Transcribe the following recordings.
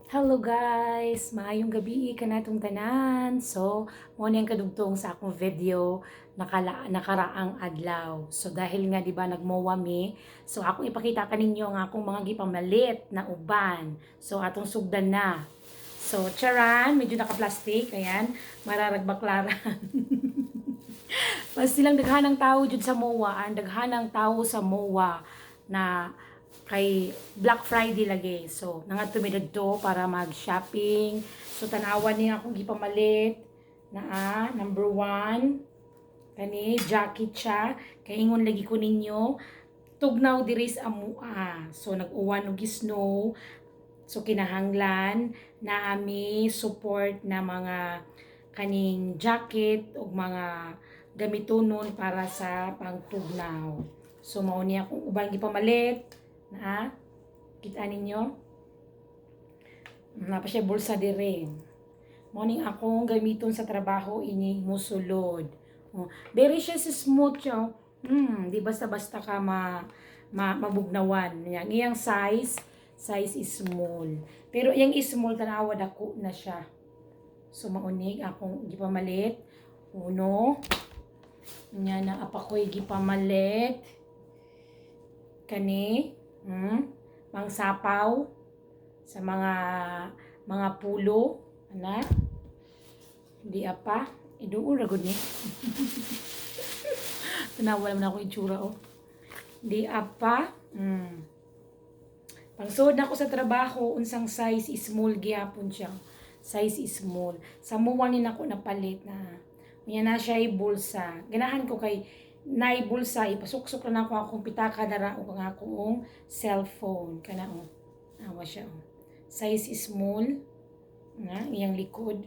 Hello guys! Maayong gabi kanatong tanan. So, mo niyang kadugtong sa akong video nakaraang adlaw. So, dahil nga 'di ba nagmowa mi, so akong ipakita kaninyo ang akong mga gipamalit na uban. So, atong sugdan na. So, charan, medyo naka-plastic, ayan, mararagbaklaran. Mas silang daghanang tao jud sa MOA, ang daghanang tao sa MOA na kay Black Friday lagi. So, nangadto mi didto para mag-shopping. So, tanawan niya akong gipamalit na number 1 kani jacket siya kay ingon lagi ko ninyo tugnaw diri sa amua. So, nag-uwan og snow. So, kinahanglan na ami support na mga kaning jacket o mga gamitonon para sa pangtugnaw. So, mao niya akong ubang gipamalit na kita ninyo. Napa siya bulsa dire. Mao ning akong gamiton sa trabaho ini musulod. Oh, very siya smooth siya. Di basta-basta ka mabugnawan. Yang iyang size is small. Pero iyang small tanawa dako na siya. So maunig akong gipamalit. Uno. Nya na apa ko'y gipamalit. Kani, pangsapaw sa mga pulo, ana. Di apa, iduol ra gud ni. Tanawa naman ako itsura oh. Di apa, Pangsuod na ako sa trabaho, unsang size is small gyapon siya. Size is small. Sa muwang ni nako napalit na. Unya na siya bulsa. Ganahan ko kay nay bulsa ipasuksok na ako akong pitaka dara og ang akong cellphone kana oh. Awa siya oh. Size is small. Nga iyang likod.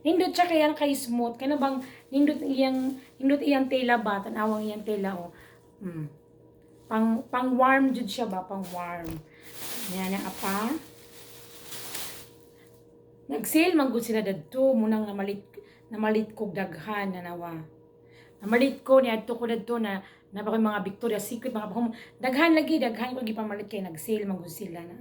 Nindot siya kaya kay smooth kana bang nindot iyang tela ba tanawang iyang tela oh. Pang warm jud siya ba, pang warm. Yan na apa. Nag-sale man gud sila dadto munang namalit kog daghan na nawa. Namalit ko ni adto ko dadto na napaka mga Victoria's Secret mga daghan ko gipamalit kay nag-sale man gud sila na.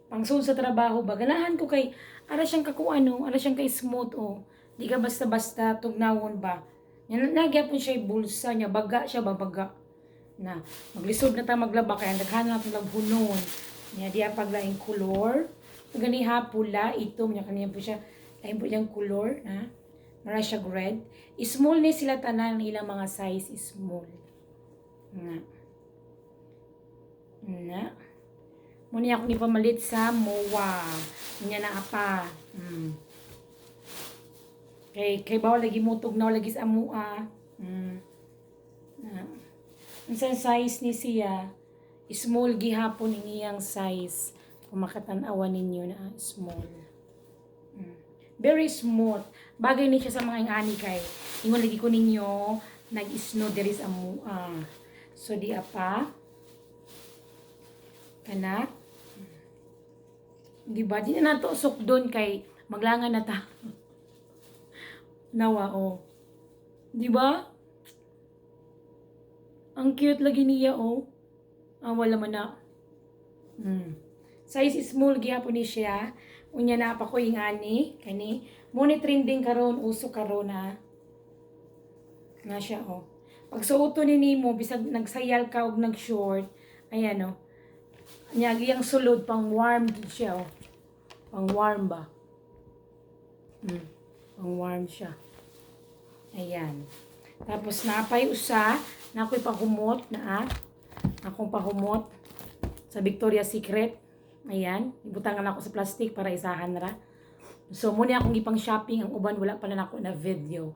Pangsul sa trabaho ba ganahan ko kay ara siyang kakuano, ara siyang kay smooth oh. Di ka basta-basta tugnawon ba. Yan nagyapon siya bulsa niya, baga siya babaga na maglisod na ta maglaba kaya daghan na itong labhunon niya diya paglaing color ganiha pula itom niya kaniya po siya lain po yung color na mara siya red small ni sila tanan ilang mga size is small na muna akong ipamalit sa MOA niya na apa kay bawal lagi mo tugnaw lagi sa MOA ang size ni siya, small gihapon ang iyang size. Kung makatanawan ninyo na small. Very smooth. Bagay ni siya sa mga ingani kay. Ingon lagi ko ninyo, nag-snow there is a so di apa. Kana. Di ba? Di na nato sukdon kay maglangan na ta. Nawa oh. Di ba? Ang cute lagi niya, oh. Wala man na. Size small gihapon ni siya. Unya na pa ko ingani. Kani. Muna trending karon uso karon na. Na siya, oh. Pag suoto ni nimo, bisag nagsayal ka og nag-short. Ayan, oh. Nyagi ang sulod, pang warm siya, oh. Pang warm ba? Pang warm siya. Ayan. Tapos napay usa, na ako'y pahumot na akong pahumot sa Victoria's Secret. Ayan, ibutangan ako sa plastic para isahan ra. So muna akong gipang shopping, ang uban wala pa na ako na video.